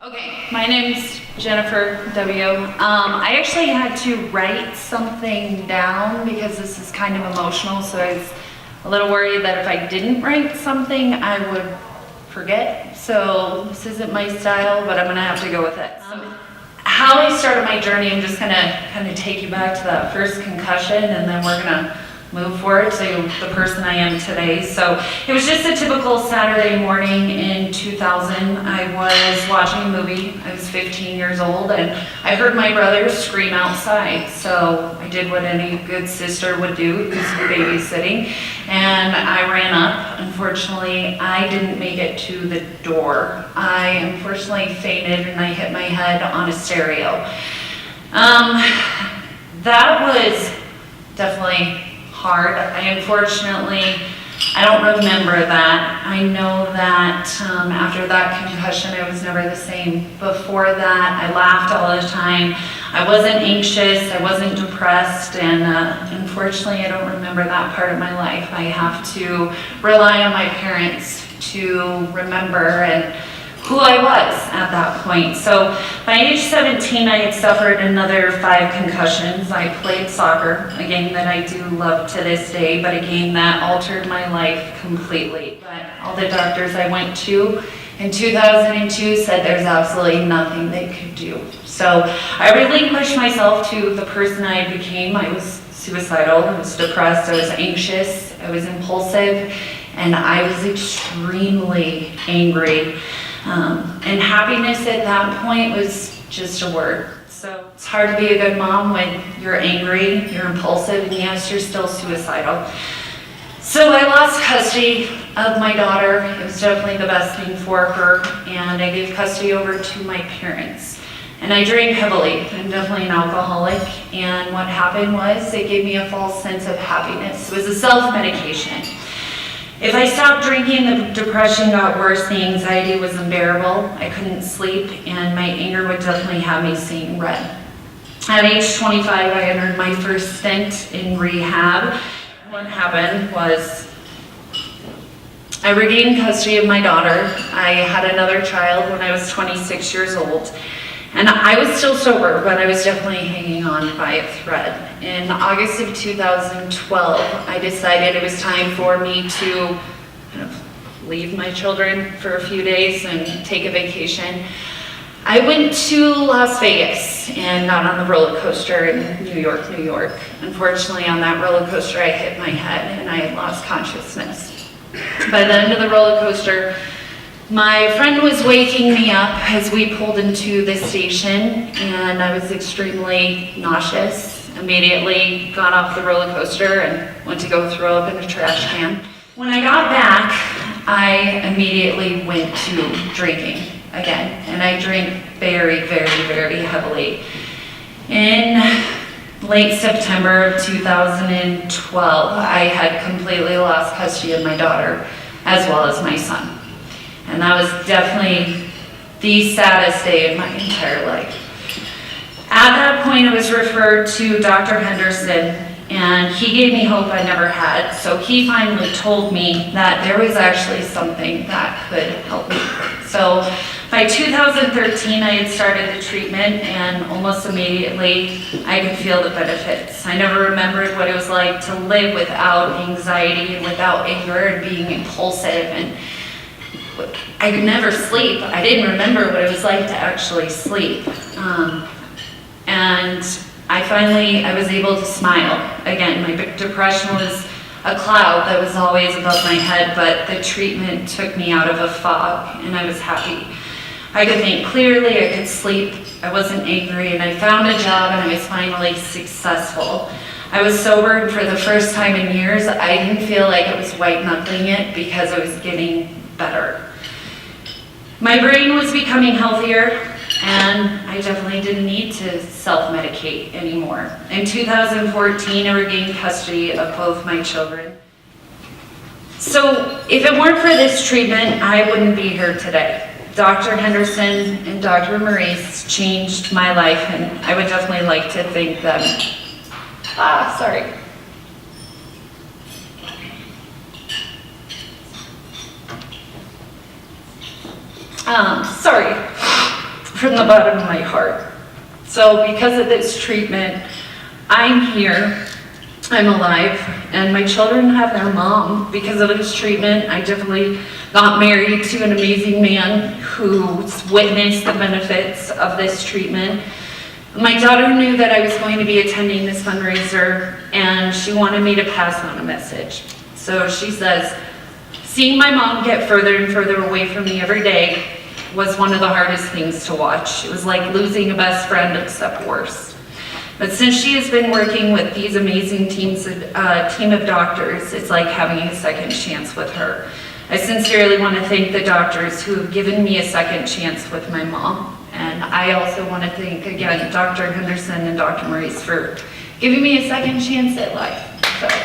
Okay, my name's Jennifer W. I actually had to write something down because this is kind of emotional, so I was a little worried that if I didn't write something, I would forget. So this isn't my style, but I'm gonna have to go with it. How I started my journey, I'm just gonna kind of take you back to that first concussion, and then we're gonna move forward to the person I am today. So it was just a typical Saturday morning in 2000. I was watching a movie. I was 15 years old, and I heard my brother scream outside. So I did what any good sister would do, who's babysitting, and I ran up. Unfortunately, I didn't make it to the door. I unfortunately fainted, and I hit my head on a stereo. That was definitely hard. I don't remember that. I know that after that concussion, I was never the same. Before that, I laughed all the time. I wasn't anxious, I wasn't depressed, and unfortunately, I don't remember that part of my life. I have to rely on my parents to remember and who I was at that point. So by age 17, I had suffered another 5 concussions. I played soccer, a game that I do love to this day, but a game that altered my life completely. But all the doctors I went to in 2002 said there's absolutely nothing they could do. So I relinquished myself to the person I became. I was suicidal, I was depressed, I was anxious, I was impulsive, and I was extremely angry. And happiness at that point was just a word. So it's hard to be a good mom when you're angry, you're impulsive, and yes, you're still suicidal. So I lost custody of my daughter. It was definitely the best thing for her, and I gave custody over to my parents. And I drank heavily. I'm definitely an alcoholic, and what happened was it gave me a false sense of happiness. It was a self-medication. If I stopped drinking, the depression got worse, the anxiety was unbearable, I couldn't sleep, and my anger would definitely have me seeing red. At age 25, I entered my first stint in rehab. What happened was I regained custody of my daughter. I had another child when I was 26 years old. And I was still sober, but I was definitely hanging on by a thread. In August of 2012, I decided it was time for me to kind of leave my children for a few days and take a vacation. I went to Las Vegas and got on the roller coaster in New York, New York. Unfortunately, on that roller coaster, I hit my head and I had lost consciousness. By the end of the roller coaster, my friend was waking me up as we pulled into the station, and I was extremely nauseous. Immediately got off the roller coaster and went to go throw up in a trash can. When I got back, I immediately went to drinking again, and I drank very, very, very heavily. In late September of 2012, I had completely lost custody of my daughter as well as my son. And that was definitely the saddest day in my entire life. At that point, I was referred to Dr. Henderson, and he gave me hope I never had. So he finally told me that there was actually something that could help me. So by 2013, I had started the treatment, and almost immediately, I could feel the benefits. I never remembered what it was like to live without anxiety and without anger and being impulsive, and I could never sleep. I didn't remember what it was like to actually sleep. And I was able to smile. Again, my depression was a cloud that was always above my head, but the treatment took me out of a fog, and I was happy. I could think clearly, I could sleep, I wasn't angry, and I found a job, and I was finally successful. I was sober, and for the first time in years, I didn't feel like I was white-knuckling it because I was getting better. My brain was becoming healthier, and I definitely didn't need to self-medicate anymore. In 2014, I regained custody of both my children. So if it weren't for this treatment, I wouldn't be here today. Dr. Henderson and Dr. Maurice changed my life, and I would definitely like to thank them. Sorry. Sorry. from the bottom of my heart. So because of this treatment, I'm here, I'm alive, and my children have their mom. Because of this treatment, I definitely got married to an amazing man who's witnessed the benefits of this treatment. My daughter knew that I was going to be attending this fundraiser, and she wanted me to pass on a message. So she says, seeing my mom get further and further away from me every day was one of the hardest things to watch. It was like losing a best friend, except worse. But since she has been working with these amazing team of doctors, it's like having a second chance with her. I sincerely want to thank the doctors who have given me a second chance with my mom. And I also want to thank, again, Dr. Henderson and Dr. Maurice for giving me a second chance at life. So.